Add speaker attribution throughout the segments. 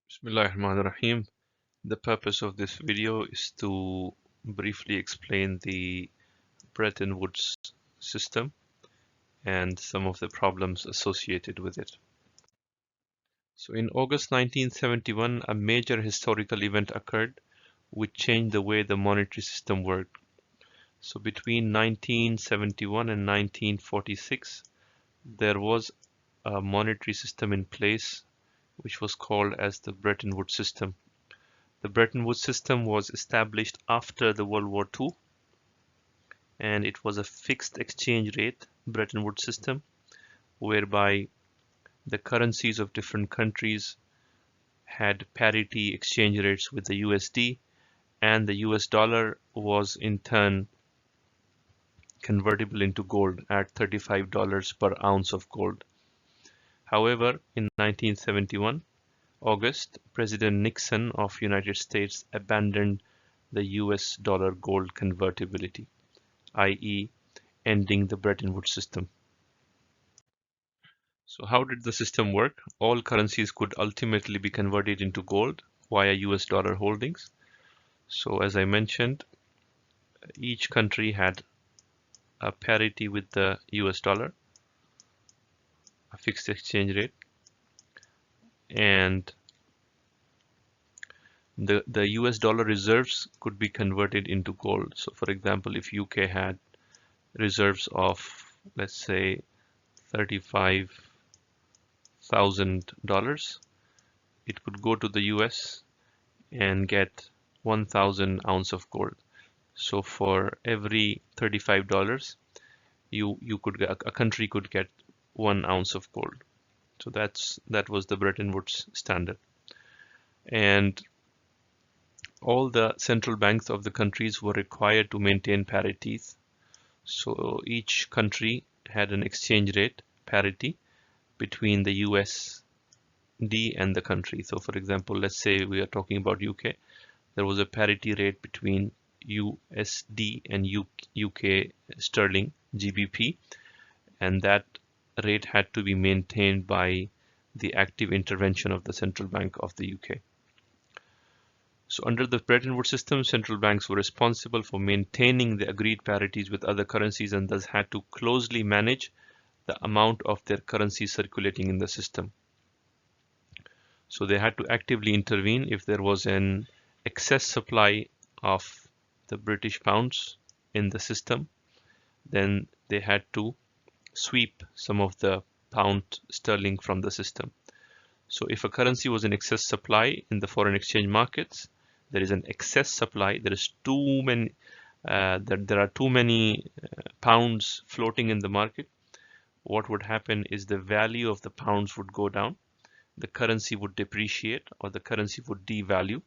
Speaker 1: Bismillahirrahmanirrahim. The purpose of this video is to briefly explain the Bretton Woods system and some of the problems associated with it. So in August 1971, a major historical event occurred which changed the way the monetary system worked. So between 1971 and 1946, there was a monetary system in place which was called as the Bretton Woods system. The Bretton Woods system was established after the World War II, and it was a fixed exchange rate Bretton Woods system whereby the currencies of different countries had parity exchange rates with the USD, and the US dollar was in turn convertible into gold at $35 per ounce of gold. However, in 1971 August, President Nixon of United States abandoned the US dollar gold convertibility, i.e. ending the Bretton Woods system. So how did the system work? All currencies could ultimately be converted into gold via US dollar holdings. So as I mentioned, each country had a parity with the US dollar, a fixed exchange rate, and the US dollar reserves could be converted into gold. So for example, if UK had reserves of, let's say, $35,000, it could go to the US and get 1,000 ounce of gold. So for every $35, a country could get 1 ounce of gold. So that was the Bretton Woods standard. And all the central banks of the countries were required to maintain parities. So each country had an exchange rate parity between the USD and the country. So for example, let's say we are talking about UK. There was a parity rate between USD and UK sterling GBP, and that rate had to be maintained by the active intervention of the Central Bank of the UK. So under the Bretton Woods system, central banks were responsible for maintaining the agreed parities with other currencies and thus had to closely manage the amount of their currency circulating in the system. So they had to actively intervene if there was an excess supply of the British pounds in the system. Then they had to sweep some of the pound sterling from the system. So if a currency was in excess supply in the foreign exchange markets, there is an excess supply, there is too many there are too many pounds floating in the market, what would happen is the value of the pounds would go down, the currency would depreciate or the currency would devalue,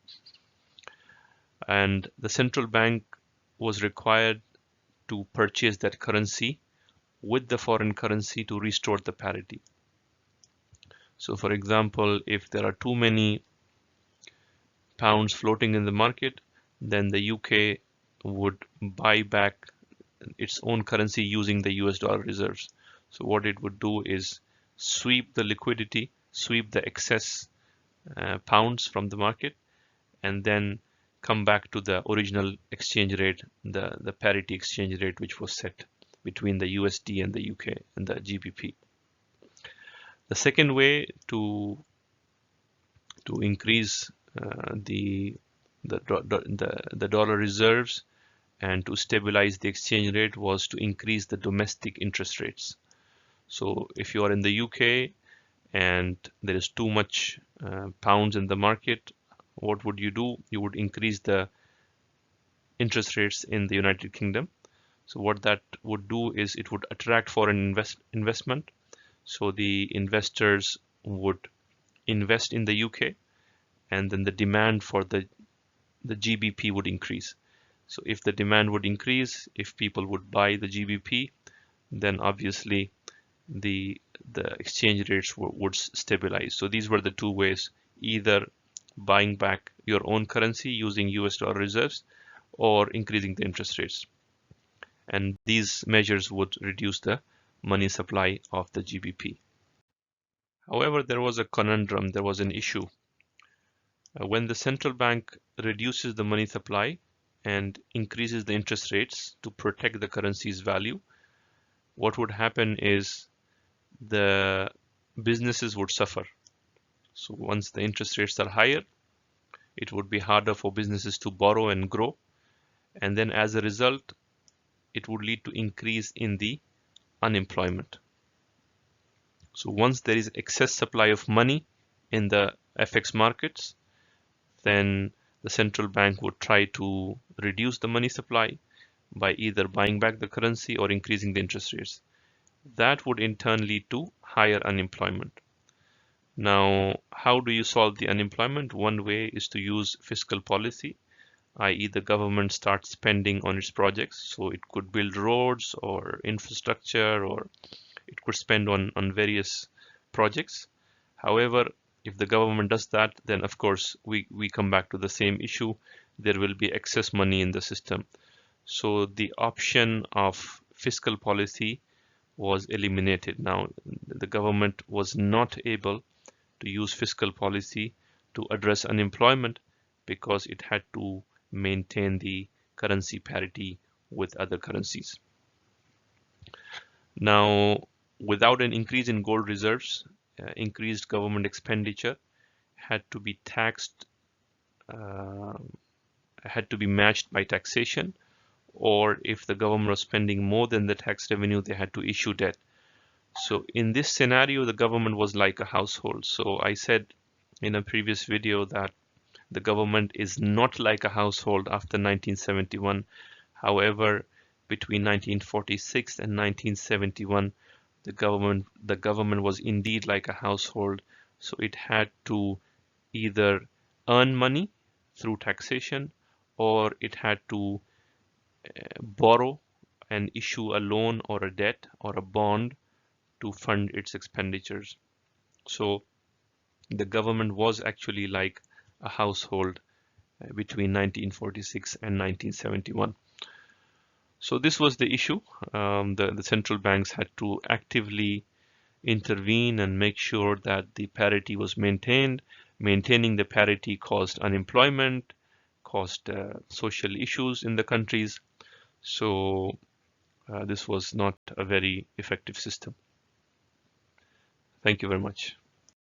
Speaker 1: and the central bank was required to purchase that currency with the foreign currency to restore the parity. So for example, if there are too many pounds floating in the market, then the UK would buy back its own currency using the US dollar reserves. So what it would do is sweep the liquidity, sweep the excess pounds from the market, and then come back to the original exchange rate, the parity exchange rate which was set between the USD and the UK and the GBP. The second way to increase the dollar reserves and to stabilize the exchange rate was to increase the domestic interest rates. So if you are in the UK and there is too much pounds in the market, what would you do? You would increase the interest rates in the United Kingdom. So what that would do is it would attract foreign investment. So the investors would invest in the UK, and then the demand for the GBP would increase. So if the demand would increase, if people would buy the GBP, then obviously the exchange rates would stabilize. So these were the two ways: either buying back your own currency using US dollar reserves or increasing the interest rates. And these measures would reduce the money supply of the GBP. However, there was a conundrum, there was an issue. When the central bank reduces the money supply and increases the interest rates to protect the currency's value, what would happen is the businesses would suffer. So once the interest rates are higher, it would be harder for businesses to borrow and grow. And then as a result, it would lead to increase in the unemployment. So once there is excess supply of money in the FX markets, then the central bank would try to reduce the money supply by either buying back the currency or increasing the interest rates. That would in turn lead to higher unemployment. Now, how do you solve the unemployment? One way is to use fiscal policy, i.e. the government starts spending on its projects. So it could build roads or infrastructure, or it could spend on various projects. However, if the government does that, then of course we come back to the same issue. There will be excess money in the system. So the option of fiscal policy was eliminated. Now, the government was not able to use fiscal policy to address unemployment because it had to maintain the currency parity with other currencies. Now, without an increase in gold reserves, increased government expenditure had to be taxed, had to be matched by taxation, or if the government was spending more than the tax revenue, they had to issue debt. So in this scenario, the government was like a household. So I said in a previous video that the government is not like a household after 1971. However, between 1946 and 1971, the government was indeed like a household. So it had to either earn money through taxation, or it had to borrow and issue a loan or a debt or a bond to fund its expenditures. So the government was actually like a household between 1946 and 1971. So this was the issue. The central banks had to actively intervene and make sure that the parity was maintained. Maintaining the parity caused unemployment, caused social issues in the countries. So this was not a very effective system. Thank you very much.